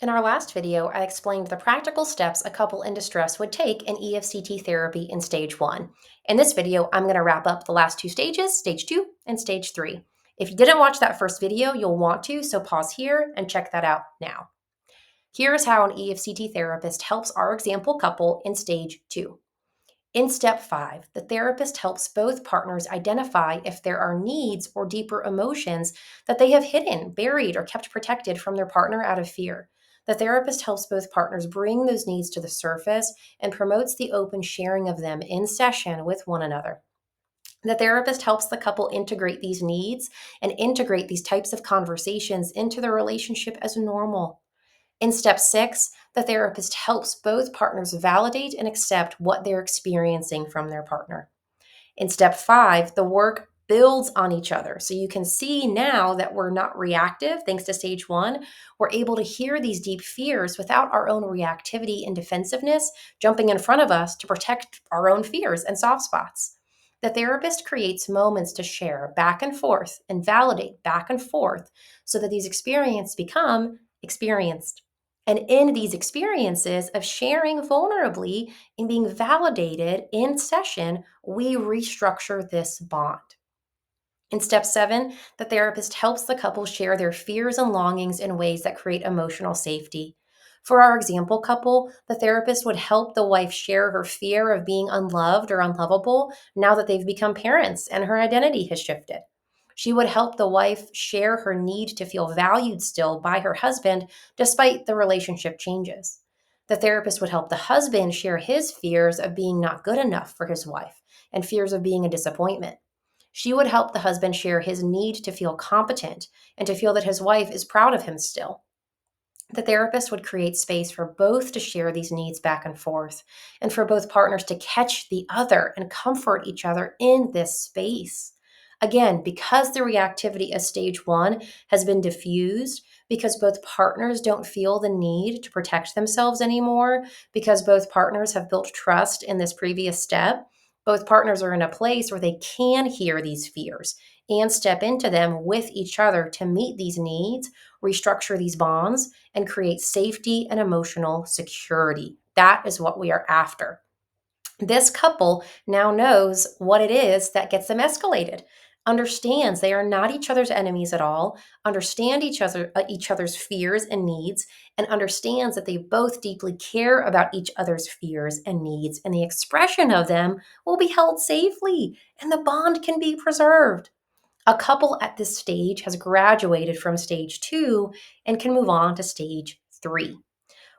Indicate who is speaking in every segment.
Speaker 1: In our last video, I explained the practical steps a couple in distress would take in EFCT therapy in stage 1. In this video, I'm going to wrap up the last two stages, stage 2 and stage 3. If you didn't watch that first video, you'll want to, so pause here and check that out now. Here's how an EFCT therapist helps our example couple in stage 2. In step 5, the therapist helps both partners identify if there are needs or deeper emotions that they have hidden, buried, or kept protected from their partner out of fear. The therapist helps both partners bring those needs to the surface and promotes the open sharing of them in session with one another. The therapist helps the couple integrate these needs and integrate these types of conversations into the relationship as normal. In step 6, the therapist helps both partners validate and accept what they're experiencing from their partner. In step 5, the work builds on each other. So you can see now that we're not reactive, thanks to stage 1. We're able to hear these deep fears without our own reactivity and defensiveness jumping in front of us to protect our own fears and soft spots. The therapist creates moments to share back and forth and validate back and forth so that these experiences become experienced. And in these experiences of sharing vulnerably and being validated in session, we restructure this bond. In step 7, the therapist helps the couple share their fears and longings in ways that create emotional safety. For our example couple, the therapist would help the wife share her fear of being unloved or unlovable now that they've become parents and her identity has shifted. She would help the wife share her need to feel valued still by her husband despite the relationship changes. The therapist would help the husband share his fears of being not good enough for his wife and fears of being a disappointment. She would help the husband share his need to feel competent and to feel that his wife is proud of him still. The therapist would create space for both to share these needs back and forth, and for both partners to catch the other and comfort each other in this space. Again, because the reactivity of stage 1 has been diffused, because both partners don't feel the need to protect themselves anymore, because both partners have built trust in this previous step, both partners are in a place where they can hear these fears and step into them with each other to meet these needs, restructure these bonds, and create safety and emotional security. That is what we are after. This couple now knows what it is that gets them escalated, understands they are not each other's enemies at all, understand each other's fears and needs, and understands that they both deeply care about each other's fears and needs, and the expression of them will be held safely, and the bond can be preserved. A couple at this stage has graduated from stage 2 and can move on to stage 3.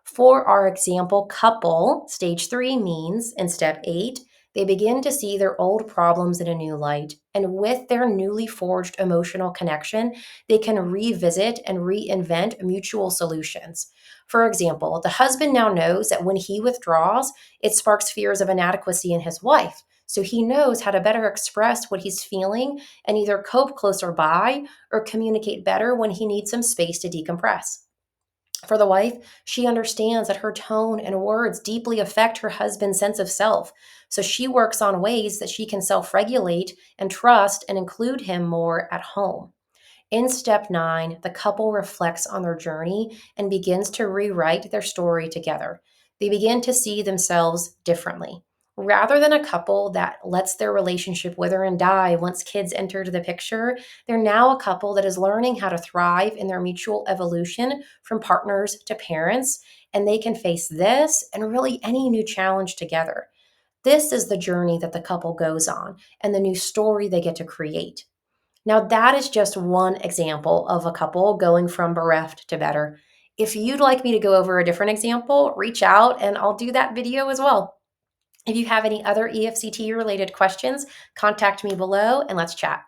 Speaker 1: For our example couple, stage 3 means in step 8, they begin to see their old problems in a new light. And with their newly forged emotional connection, they can revisit and reinvent mutual solutions. For example, the husband now knows that when he withdraws, it sparks fears of inadequacy in his wife. So he knows how to better express what he's feeling and either cope closer by or communicate better when he needs some space to decompress. For the wife, she understands that her tone and words deeply affect her husband's sense of self. So she works on ways that she can self regulate and trust and include him more at home. In step 9, the couple reflects on their journey and begins to rewrite their story together. They begin to see themselves differently. Rather than a couple that lets their relationship wither and die once kids enter the picture, they're now a couple that is learning how to thrive in their mutual evolution from partners to parents, and they can face this and really any new challenge together. This is the journey that the couple goes on and the new story they get to create. Now, that is just one example of a couple going from bereft to better. If you'd like me to go over a different example, reach out and I'll do that video as well. If you have any other EFCT related questions, contact me below and let's chat.